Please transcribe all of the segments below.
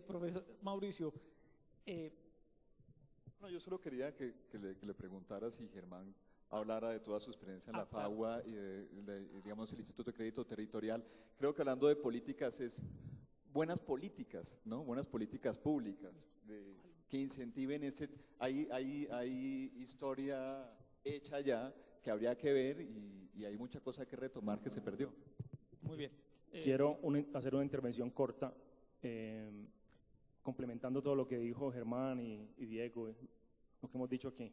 profesor Mauricio, No, yo solo quería que le preguntara si Germán hablara de toda su experiencia en la claro. FAUA y digamos, el Instituto de Crédito Territorial. Creo que hablando de políticas es buenas políticas, ¿no? Buenas políticas públicas que incentiven ese. Hay historia hecha ya que habría que ver y hay mucha cosa que retomar que se perdió. Muy bien. Quiero hacer una intervención corta, complementando todo lo que dijo Germán y Diego, lo que hemos dicho aquí.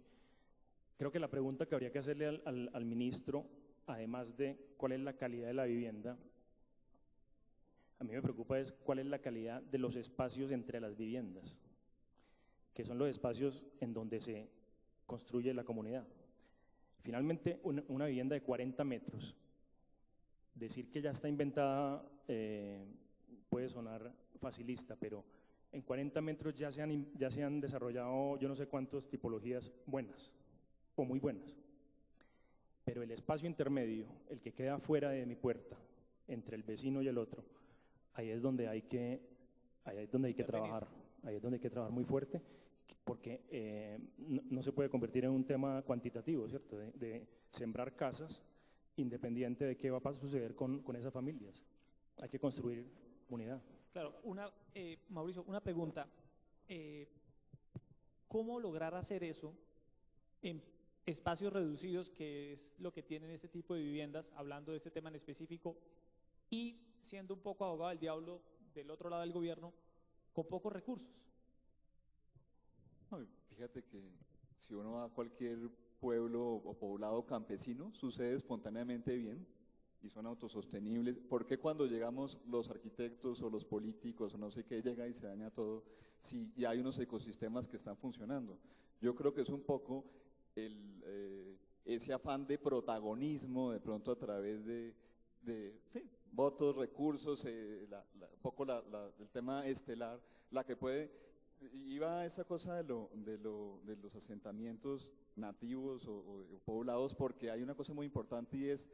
Creo que la pregunta que habría que hacerle al ministro, además de cuál es la calidad de la vivienda, a mí me preocupa es cuál es la calidad de los espacios entre las viviendas, que son los espacios en donde se construye la comunidad. Finalmente, una vivienda de 40 metros, decir que ya está inventada puede sonar facilista, pero en 40 metros ya se han desarrollado yo no sé cuántas tipologías buenas o muy buenas. Pero el espacio intermedio, el que queda fuera de mi puerta, entre el vecino y el otro, ahí es donde hay que trabajar, ahí es donde hay que trabajar muy fuerte, porque no se puede convertir en un tema cuantitativo, ¿cierto? De sembrar casas independiente de qué va a suceder con esas familias. Hay que construir comunidad. Claro, Mauricio, una pregunta. ¿Cómo lograr hacer eso en espacios reducidos, que es lo que tienen este tipo de viviendas, hablando de este tema en específico, y siendo un poco abogado del diablo del otro lado del gobierno, con pocos recursos? No, fíjate que si uno va a cualquier pueblo o poblado campesino, sucede espontáneamente bien y son autosostenibles. ¿Por qué cuando llegamos los arquitectos o los políticos o no sé qué llega y se daña todo si ya hay unos ecosistemas que están funcionando? Yo creo que es un poco ese afán de protagonismo de pronto a través de votos, recursos, un poco el tema estelar, la que puede. Iba a esa cosa de los asentamientos nativos o poblados, porque hay una cosa muy importante y es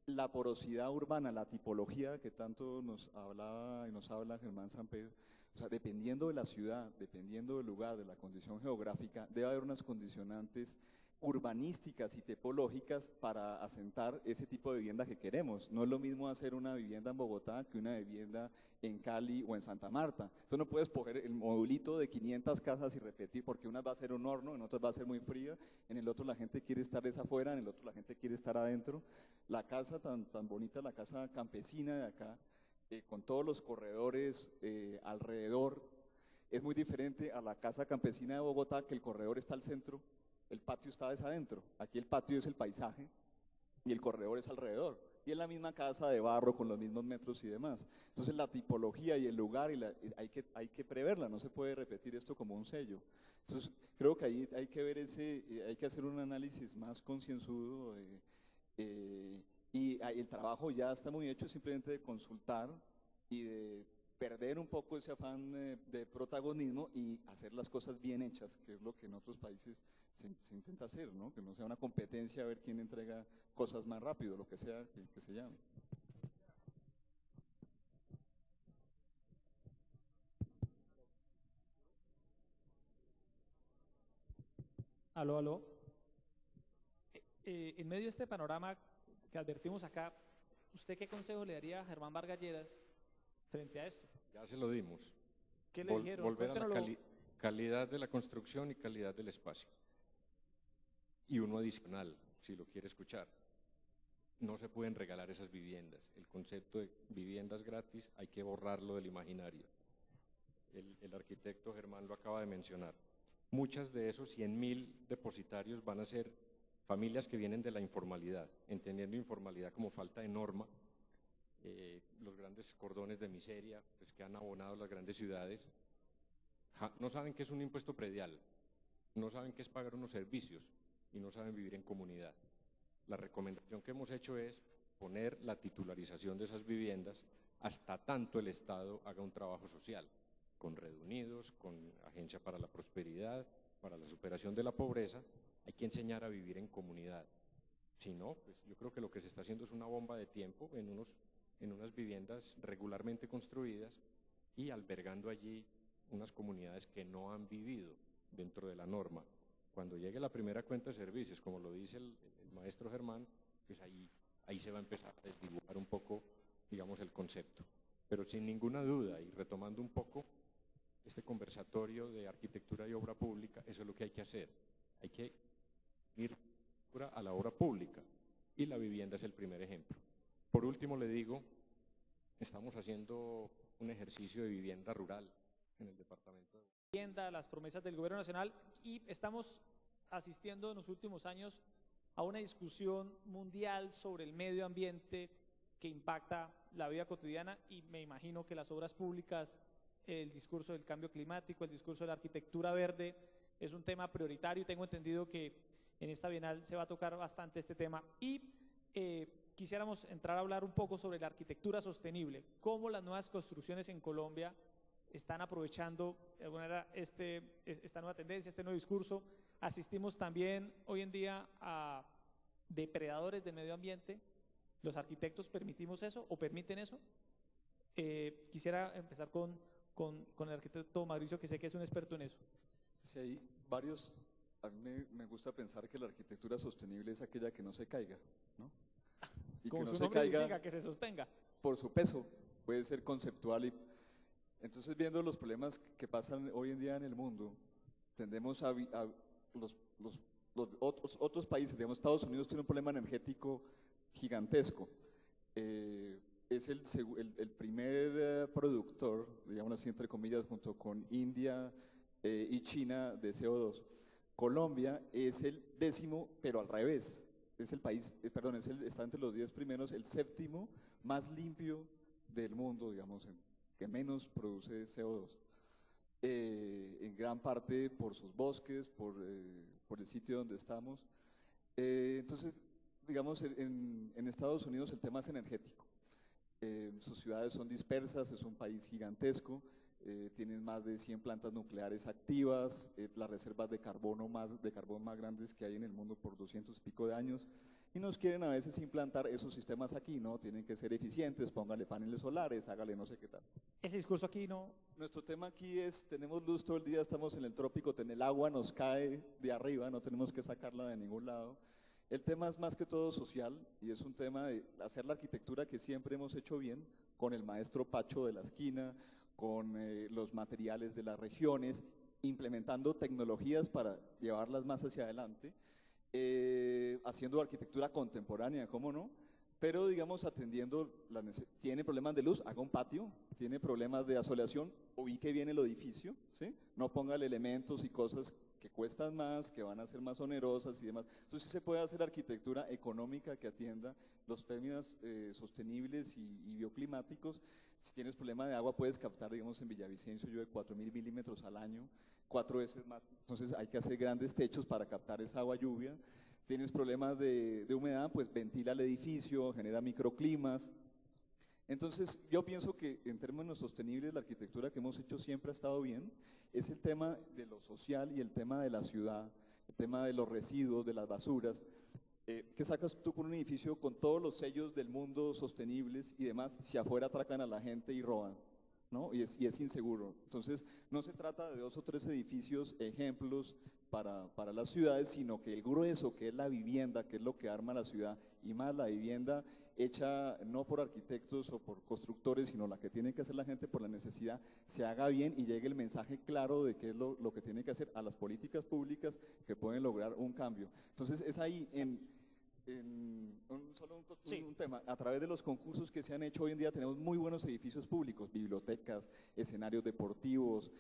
la porosidad urbana, la tipología que tanto nos hablaba y nos habla Germán Samper. O sea, dependiendo de la ciudad, dependiendo del lugar, de la condición geográfica, debe haber unas condicionantes urbanísticas y tipológicas para asentar ese tipo de vivienda que queremos. No es lo mismo hacer una vivienda en Bogotá que una vivienda en Cali o en Santa Marta. Tú no puedes coger el modulito de 500 casas y repetir, porque una va a ser un horno, en otras va a ser muy fría, en el otro la gente quiere estar afuera, en el otro la gente quiere estar adentro. La casa tan bonita, la casa campesina de acá, con todos los corredores alrededor, es muy diferente a la casa campesina de Bogotá, que el corredor está al centro, el patio está adentro. Aquí el patio es el paisaje y el corredor es alrededor. Y es la misma casa de barro con los mismos metros y demás. Entonces la tipología y el lugar hay que preverla, no se puede repetir esto como un sello. Entonces creo que ahí hay que ver hay que hacer un análisis más concienzudo y el trabajo ya está muy hecho, simplemente de consultar y de perder un poco ese afán de protagonismo y hacer las cosas bien hechas, que es lo que en otros países se intenta hacer, ¿no? Que no sea una competencia a ver quién entrega cosas más rápido, lo que sea que se llame. Aló. En medio de este panorama que advertimos acá, ¿usted qué consejo le daría a Germán Vargas Lleras frente a esto? Ya se lo dimos. ¿Qué le dijeron? Volver a la Cuéntenoslo. calidad de la construcción y calidad del espacio. Y uno adicional, si lo quiere escuchar. No se pueden regalar esas viviendas. El concepto de viviendas gratis hay que borrarlo del imaginario. El arquitecto Germán lo acaba de mencionar. Muchas de esos 100.000 depositarios van a ser familias que vienen de la informalidad, entendiendo informalidad como falta de norma, los grandes cordones de miseria pues, que han abonado las grandes ciudades, no saben qué es un impuesto predial, no saben qué es pagar unos servicios y no saben vivir en comunidad. La recomendación que hemos hecho es poner la titularización de esas viviendas hasta tanto el Estado haga un trabajo social, con Red Unidos, con Agencia para la Prosperidad, para la superación de la pobreza. Hay que enseñar a vivir en comunidad. Si no, pues yo creo que lo que se está haciendo es una bomba de tiempo en unas viviendas regularmente construidas y albergando allí unas comunidades que no han vivido dentro de la norma. Cuando llegue la primera cuenta de servicios, como lo dice el maestro Germán, pues ahí se va a empezar a desdibujar un poco, digamos, el concepto. Pero sin ninguna duda, y retomando un poco este conversatorio de arquitectura y obra pública, eso es lo que hay que hacer. Hay que ir a la obra pública, y la vivienda es el primer ejemplo. Por último, le digo, estamos haciendo un ejercicio de vivienda rural en el departamento de Vivienda, las promesas del gobierno nacional, y estamos asistiendo en los últimos años a una discusión mundial sobre el medio ambiente que impacta la vida cotidiana, y me imagino que las obras públicas, el discurso del cambio climático, el discurso de la arquitectura verde es un tema prioritario, y tengo entendido que en esta Bienal se va a tocar bastante este tema. Y quisiéramos entrar a hablar un poco sobre la arquitectura sostenible, cómo las nuevas construcciones en Colombia están aprovechando de alguna manera esta nueva tendencia, este nuevo discurso. Asistimos también hoy en día a depredadores del medio ambiente. ¿Los arquitectos permitimos eso o permiten eso? Quisiera empezar con el arquitecto Mauricio, que sé que es un experto en eso. Sí, hay varios. A mí me gusta pensar que la arquitectura sostenible es aquella que no se caiga, ¿no? Y Como que no su se nombre caiga indica, que se sostenga. por su peso, puede ser conceptual. Entonces, viendo los problemas que pasan hoy en día en el mundo, tendemos a los otros países, digamos, Estados Unidos tiene un problema energético gigantesco. Es el primer productor, digamos así, entre comillas, junto con India y China, de CO2. Colombia es el 10º, pero al revés. Es el país, perdón, está entre los 10 primeros, el 7º más limpio del mundo, digamos, que menos produce CO2. En gran parte por sus bosques, por el sitio donde estamos. Entonces, digamos, en Estados Unidos el tema es energético. Sus ciudades son dispersas, es un país gigantesco, tienen más de 100 plantas nucleares activas, las reservas de carbón más grandes que hay en el mundo por 200 y pico de años, y nos quieren a veces implantar esos sistemas aquí, ¿no? Tienen que ser eficientes, póngale paneles solares, hágale no sé qué tal. Ese discurso aquí no. Nuestro tema aquí es, tenemos luz todo el día, estamos en el trópico, el agua nos cae de arriba, no tenemos que sacarla de ningún lado. El tema es más que todo social, y es un tema de hacer la arquitectura que siempre hemos hecho bien, con el maestro Pacho de la esquina, con los materiales de las regiones, implementando tecnologías para llevarlas más hacia adelante, haciendo arquitectura contemporánea, ¿cómo no? Pero digamos atendiendo, tiene problemas de luz, haga un patio, tiene problemas de asoleación, ubique bien el edificio, ¿sí? No póngale elementos y cosas que cuestan más, que van a ser más onerosas y demás. Entonces sí se puede hacer arquitectura económica que atienda los términos sostenibles y bioclimáticos. Si tienes problema de agua, puedes captar, digamos, en Villavicencio llueve 4.000 milímetros al año, 4 veces más. Entonces hay que hacer grandes techos para captar esa agua lluvia. Tienes problemas de humedad, pues ventila el edificio, genera microclimas. Entonces yo pienso que en términos sostenibles la arquitectura que hemos hecho siempre ha estado bien. Es el tema de lo social y el tema de la ciudad, el tema de los residuos, de las basuras. ¿Qué sacas tú con un edificio con todos los sellos del mundo sostenibles y demás si afuera atracan a la gente y roban, ¿no? Y es inseguro. Entonces, no se trata de 2 o 3 edificios, ejemplos para las ciudades, sino que el grueso, que es la vivienda, que es lo que arma la ciudad, y más la vivienda hecha no por arquitectos o por constructores, sino la que tiene que hacer la gente por la necesidad, se haga bien y llegue el mensaje claro de qué es lo que tiene que hacer a las políticas públicas que pueden lograr un cambio. Entonces, es ahí un tema, a través de los concursos que se han hecho hoy en día tenemos muy buenos edificios públicos, bibliotecas, escenarios deportivos,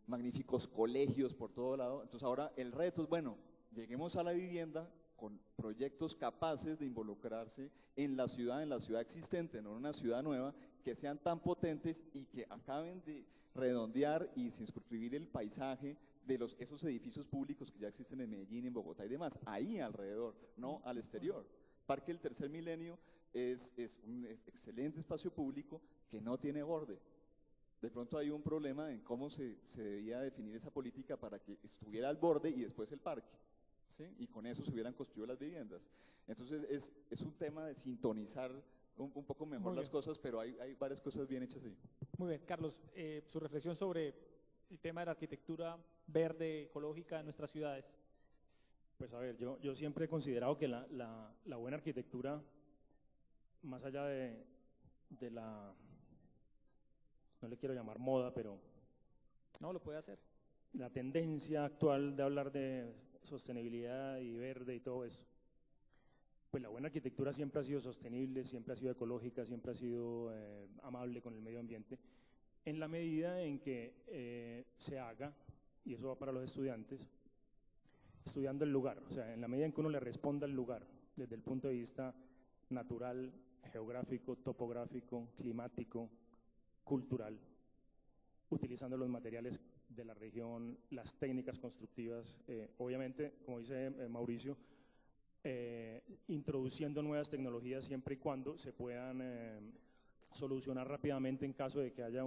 magníficos colegios por todo lado. Entonces ahora el reto es, bueno, lleguemos a la vivienda con proyectos capaces de involucrarse en la ciudad existente, no en una ciudad nueva, que sean tan potentes y que acaben de redondear y circunscribir el paisaje de esos edificios públicos que ya existen en Medellín, en Bogotá y demás, ahí alrededor, no al exterior. Parque del Tercer Milenio es un excelente espacio público que no tiene borde. De pronto hay un problema en cómo se debía definir esa política para que estuviera al borde y después el parque, ¿sí? Y con eso se hubieran construido las viviendas. Entonces es un tema de sintonizar un poco mejor las cosas, pero hay varias cosas bien hechas ahí. Muy bien, Carlos, su reflexión sobre el tema de la arquitectura verde, ecológica en nuestras ciudades. Pues a ver, yo siempre he considerado que la buena arquitectura, más allá de la, no le quiero llamar moda, pero No, lo puede hacer. la tendencia actual de hablar de sostenibilidad y verde y todo eso, pues la buena arquitectura siempre ha sido sostenible, siempre ha sido ecológica, siempre ha sido amable con el medio ambiente, en la medida en que se haga, y eso va para los estudiantes, estudiando el lugar, o sea, en la medida en que uno le responda al lugar, desde el punto de vista natural, geográfico, topográfico, climático, cultural, utilizando los materiales de la región, las técnicas constructivas, obviamente, como dice Mauricio, introduciendo nuevas tecnologías siempre y cuando se puedan solucionar rápidamente en caso de que haya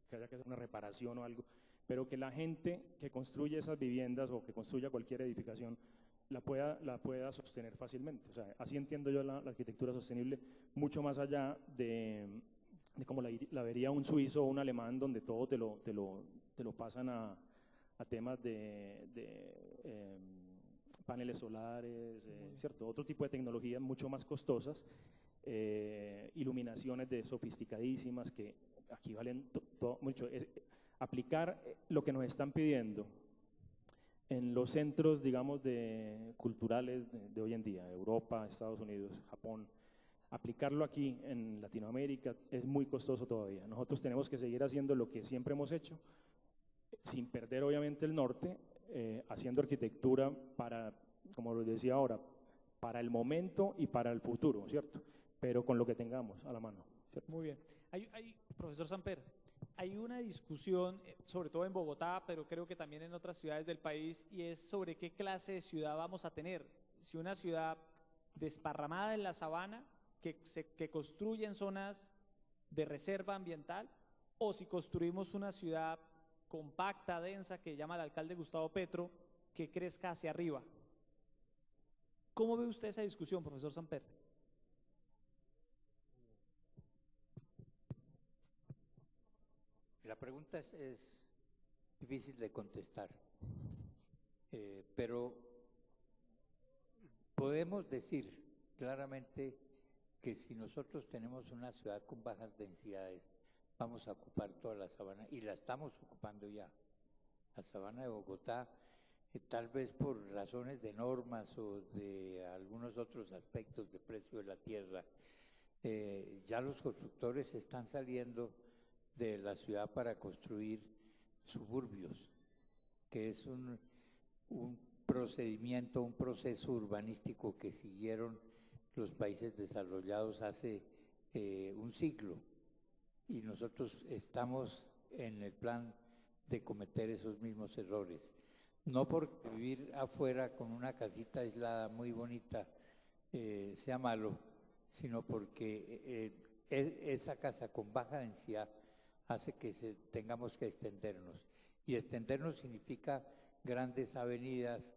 que haya que hacer una reparación o algo, pero que la gente que construye esas viviendas o que construya cualquier edificación la pueda sostener fácilmente. O sea, así entiendo yo la arquitectura sostenible, mucho más allá de como la vería un suizo o un alemán, donde todo te lo pasan a temas de paneles solares, ¿cierto? Otro tipo de tecnologías mucho más costosas, iluminaciones sofisticadísimas que aquí valen mucho. Aplicar lo que nos están pidiendo en los centros, digamos, culturales de hoy en día, Europa, Estados Unidos, Japón, aplicarlo aquí en Latinoamérica es muy costoso todavía. Nosotros tenemos que seguir haciendo lo que siempre hemos hecho, sin perder obviamente el norte, haciendo arquitectura para, como lo decía ahora, para el momento y para el futuro, ¿cierto? Pero con lo que tengamos a la mano, ¿cierto? Muy bien. Profesor Samper, hay una discusión, sobre todo en Bogotá, pero creo que también en otras ciudades del país, y es sobre qué clase de ciudad vamos a tener. Si una ciudad desparramada en la sabana, que construye en zonas de reserva ambiental, o si construimos una ciudad compacta, densa, que llama el alcalde Gustavo Petro, que crezca hacia arriba. ¿Cómo ve usted esa discusión, profesor Samper? La pregunta es difícil de contestar, pero podemos decir claramente que si nosotros tenemos una ciudad con bajas densidades, vamos a ocupar toda la sabana, y la estamos ocupando ya. La sabana de Bogotá, tal vez por razones de normas o de algunos otros aspectos de precio de la tierra, ya los constructores están saliendo de la ciudad para construir suburbios, que es un procedimiento, un proceso urbanístico que siguieron los países desarrollados hace un siglo, y nosotros estamos en el plan de cometer esos mismos errores. No por vivir afuera con una casita aislada muy bonita sea malo, sino porque esa casa con baja densidad hace que tengamos que extendernos. Y extendernos significa grandes avenidas,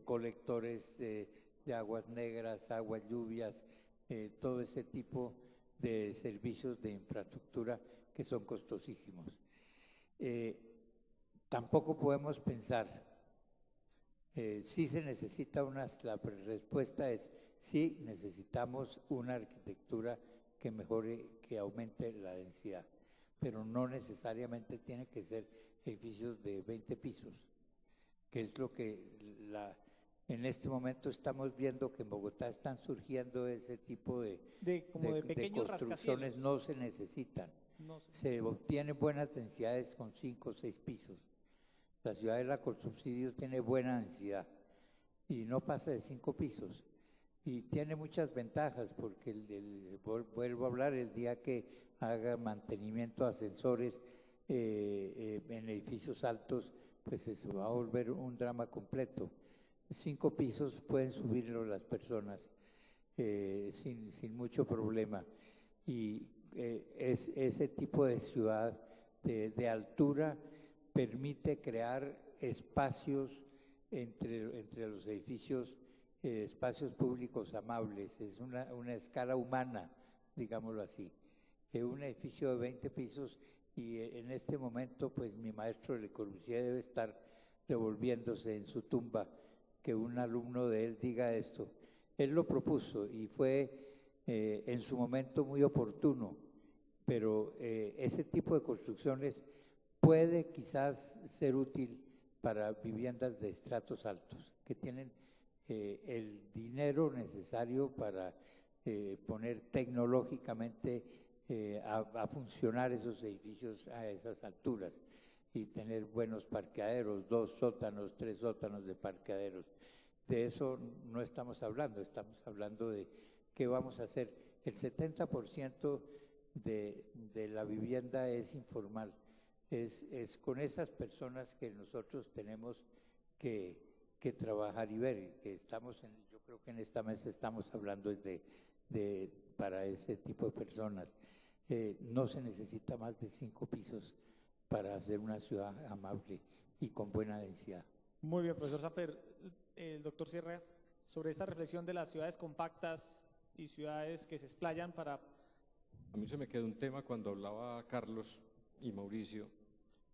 colectores de aguas negras, aguas lluvias, todo ese tipo de servicios de infraestructura que son costosísimos. Tampoco podemos pensar, si se necesita la respuesta es sí, necesitamos una arquitectura que mejore, que aumente la densidad, pero no necesariamente tiene que ser edificios de 20 pisos, que es lo que en este momento estamos viendo que en Bogotá están surgiendo ese tipo de pequeños construcciones, no se necesitan. No sé. Se obtienen buenas densidades con 5 o 6 pisos. La ciudad de la Colsubsidio tiene buena densidad y no pasa de 5 pisos. Y tiene muchas ventajas porque, vuelvo a hablar, el día que haga mantenimiento de ascensores en edificios altos, pues eso va a volver un drama completo. 5 pisos pueden subirlo las personas sin mucho problema. Y ese tipo de ciudad de altura permite crear espacios entre los edificios, espacios públicos amables. Es una escala humana, digámoslo así. un edificio de 20 pisos y en este momento pues mi maestro Le Corbusier debe estar revolviéndose en su tumba que un alumno de él diga esto. Él lo propuso y fue en su momento muy oportuno, pero ese tipo de construcciones puede quizás ser útil para viviendas de estratos altos, que tienen el dinero necesario para poner tecnológicamente a funcionar esos edificios a esas alturas y tener buenos parqueaderos, 2 sótanos, 3 sótanos de parqueaderos. De eso no estamos hablando de qué vamos a hacer. El 70% de la vivienda es informal. Es con esas personas que nosotros tenemos que trabajar y ver, que yo creo que en esta mesa estamos hablando para ese tipo de personas. No se necesita más de 5 pisos para hacer una ciudad amable y con buena densidad. Muy bien, profesor Samper. El doctor Sierra, sobre esta reflexión de las ciudades compactas y ciudades que se explayan para... A mí se me quedó un tema cuando hablaba Carlos y Mauricio,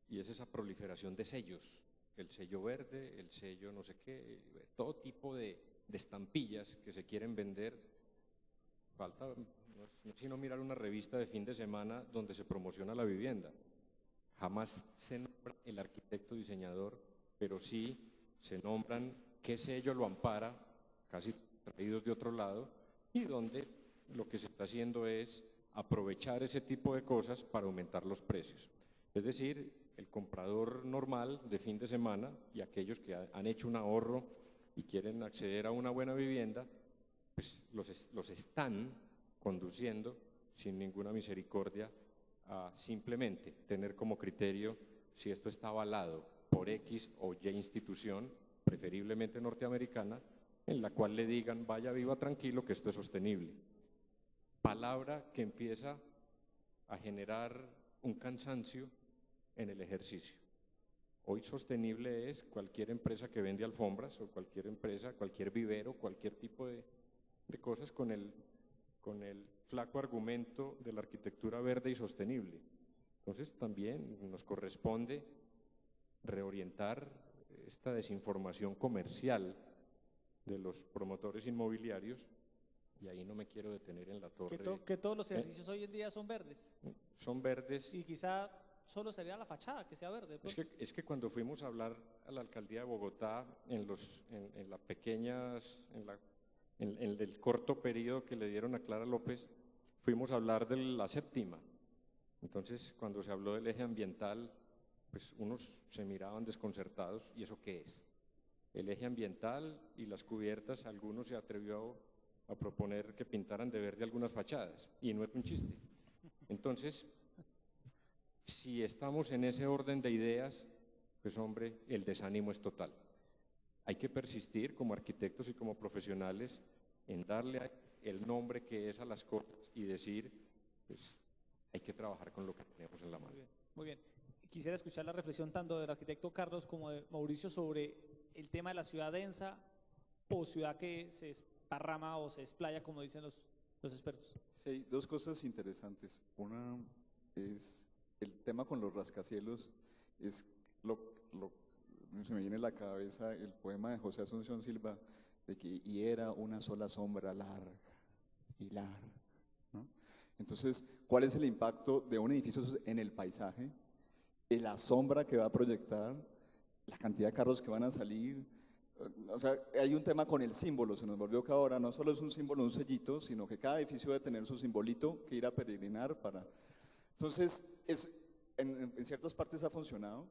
y es esa proliferación de sellos, el sello verde, el sello no sé qué, todo tipo de estampillas que se quieren vender. Falta, no es sino mirar una revista de fin de semana donde se promociona la vivienda. Jamás se nombra el arquitecto diseñador, pero sí se nombran qué sello lo ampara, casi traídos de otro lado, y donde lo que se está haciendo es aprovechar ese tipo de cosas para aumentar los precios. Es decir, el comprador normal de fin de semana y aquellos que han hecho un ahorro y quieren acceder a una buena vivienda, pues los están conduciendo sin ninguna misericordia a simplemente tener como criterio si esto está avalado por X o Y institución, preferiblemente norteamericana, en la cual le digan, vaya, viva tranquilo, que esto es sostenible. Palabra que empieza a generar un cansancio en el ejercicio. Hoy sostenible es cualquier empresa que vende alfombras o cualquier empresa, cualquier vivero, cualquier tipo de cosas con el flaco argumento de la arquitectura verde y sostenible. Entonces también nos corresponde reorientar esta desinformación comercial de los promotores inmobiliarios, y ahí no me quiero detener en la torre. Que todos los ejercicios hoy en día son verdes. Son verdes. Y quizá solo sería la fachada que sea verde. Es que cuando fuimos a hablar a la alcaldía de Bogotá, en el corto periodo que le dieron a Clara López, fuimos a hablar de la séptima. Entonces, cuando se habló del eje ambiental, pues unos se miraban desconcertados, ¿y eso qué es? El eje ambiental y las cubiertas, algunos se atrevió a proponer que pintaran de verde algunas fachadas, y no es un chiste. Entonces, si estamos en ese orden de ideas, pues hombre, el desánimo es total. Hay que persistir como arquitectos y como profesionales en darle el nombre que es a las cosas y decir, pues hay que trabajar con lo que tenemos en la mano. Muy bien. Quisiera escuchar la reflexión tanto del arquitecto Carlos como de Mauricio sobre el tema de la ciudad densa o ciudad que se esparrama o se explaya, como dicen los expertos. Sí, dos cosas interesantes. Una es el tema con los rascacielos, es se me viene a la cabeza el poema de José Asunción Silva, de que y era una sola sombra larga y larga, ¿no? Entonces, ¿cuál es el impacto de un edificio en el paisaje? La sombra que va a proyectar, la cantidad de carros que van a salir. O sea, hay un tema con el símbolo, se nos volvió que ahora no solo es un símbolo, un sellito, sino que cada edificio debe tener su simbolito que ir a peregrinar para... Entonces, en ciertas partes ha funcionado,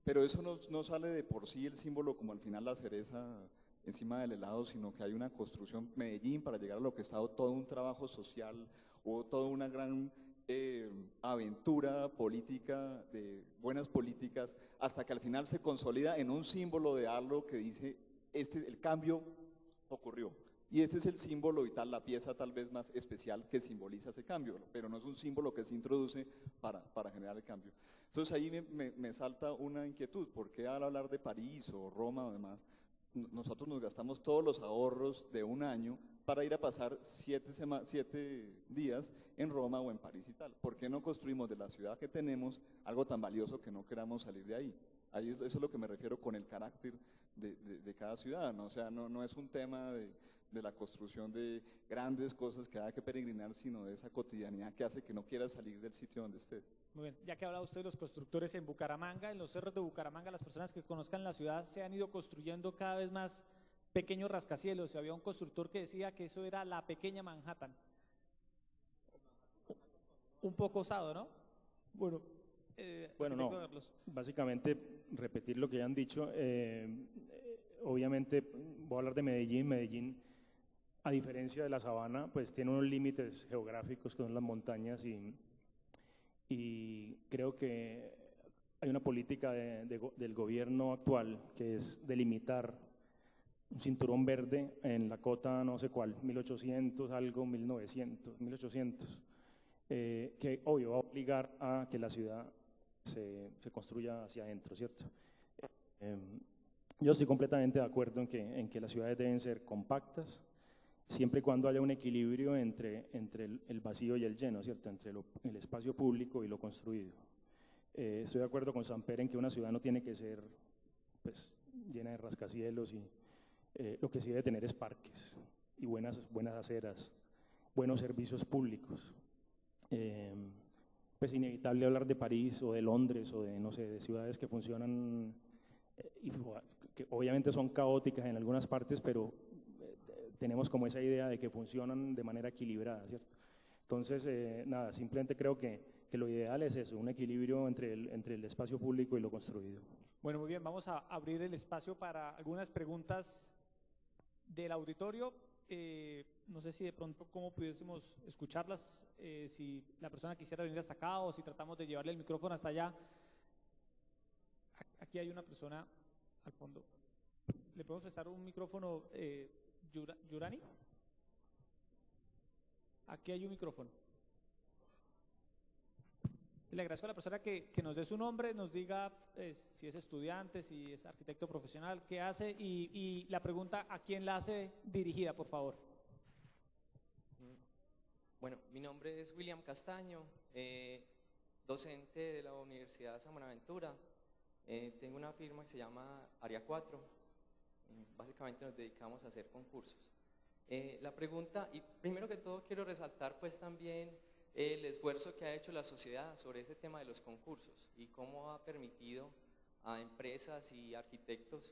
pero eso no sale de por sí el símbolo como al final la cereza encima del helado, sino que hay una construcción. Medellín, para llegar a lo que está todo un trabajo social, o toda una gran aventura política, de buenas políticas, hasta que al final se consolida en un símbolo de algo que dice, el cambio ocurrió. Y este es el símbolo y tal, la pieza tal vez más especial que simboliza ese cambio, pero no es un símbolo que se introduce para generar el cambio. Entonces ahí me salta una inquietud, porque al hablar de París o Roma o demás, nosotros nos gastamos todos los ahorros de un año para ir a pasar 7 días en Roma o en París y tal. ¿Por qué no construimos de la ciudad que tenemos algo tan valioso que no queramos salir de ahí? Eso es lo que me refiero con el carácter de cada ciudad, ¿no? O sea, no es un tema de la construcción de grandes cosas que haya que peregrinar, sino de esa cotidianidad que hace que no quieras salir del sitio donde estés. Muy bien, ya que hablaba usted de los constructores en Bucaramanga, en los cerros de Bucaramanga, las personas que conozcan la ciudad se han ido construyendo cada vez más pequeños rascacielos. Había un constructor que decía que eso era la pequeña Manhattan. Un poco osado, ¿no? Bueno, Bueno, no, básicamente repetir lo que ya han dicho. Obviamente voy a hablar de Medellín. Medellín, a diferencia de la sabana, pues tiene unos límites geográficos que son las montañas y creo que hay una política del gobierno actual que es delimitar un cinturón verde en la cota no sé cuál, 1800 algo, 1900, 1800, que obvio va a obligar a que la ciudad se construya hacia adentro, ¿cierto? Yo estoy completamente de acuerdo en que las ciudades deben ser compactas, siempre y cuando haya un equilibrio entre el vacío y el lleno, ¿cierto? Entre el espacio público y lo construido. Estoy de acuerdo con Samper en que una ciudad no tiene que ser pues, llena de rascacielos y lo que sí debe tener es parques y buenas aceras, buenos servicios públicos. Pues inevitable hablar de París o de Londres o de, no sé, de ciudades que funcionan y que obviamente son caóticas en algunas partes, pero tenemos como esa idea de que funcionan de manera equilibrada, ¿cierto? Entonces, nada, simplemente creo que lo ideal es eso, un equilibrio entre el espacio público y lo construido. Bueno, muy bien, vamos a abrir el espacio para algunas preguntas del auditorio. No sé si de pronto cómo pudiésemos escucharlas, si la persona quisiera venir hasta acá o si tratamos de llevarle el micrófono hasta allá. Aquí hay una persona al fondo. ¿Le podemos prestar un micrófono, Yurani? Aquí hay un micrófono. Le agradezco a la persona que nos dé su nombre, nos diga si es estudiante, si es arquitecto profesional, qué hace y la pregunta a quién la hace dirigida, por favor. Bueno, mi nombre es William Castaño, docente de la Universidad San Buenaventura. Tengo una firma que se llama Área 4. Básicamente nos dedicamos a hacer concursos. La pregunta, y primero que todo quiero resaltar pues también el esfuerzo que ha hecho la sociedad sobre ese tema de los concursos y cómo ha permitido a empresas y arquitectos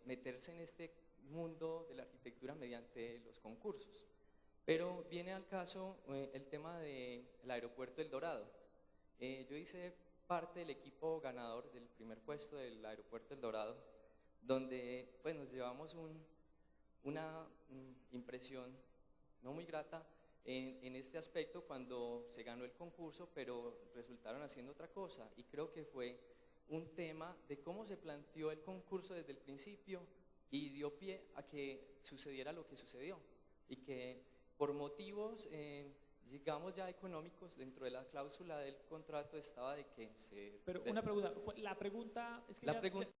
meterse en este mundo de la arquitectura mediante los concursos. Pero viene al caso el tema del aeropuerto El Dorado. Yo hice parte del equipo ganador del primer puesto del aeropuerto El Dorado, donde pues, nos llevamos una impresión no muy grata en este aspecto cuando se ganó el concurso, pero resultaron haciendo otra cosa y creo que fue un tema de cómo se planteó el concurso desde el principio y dio pie a que sucediera lo que sucedió y que por motivos digamos ya económicos dentro de la cláusula del contrato estaba de que se... Pero una pregunta, la pregunta es que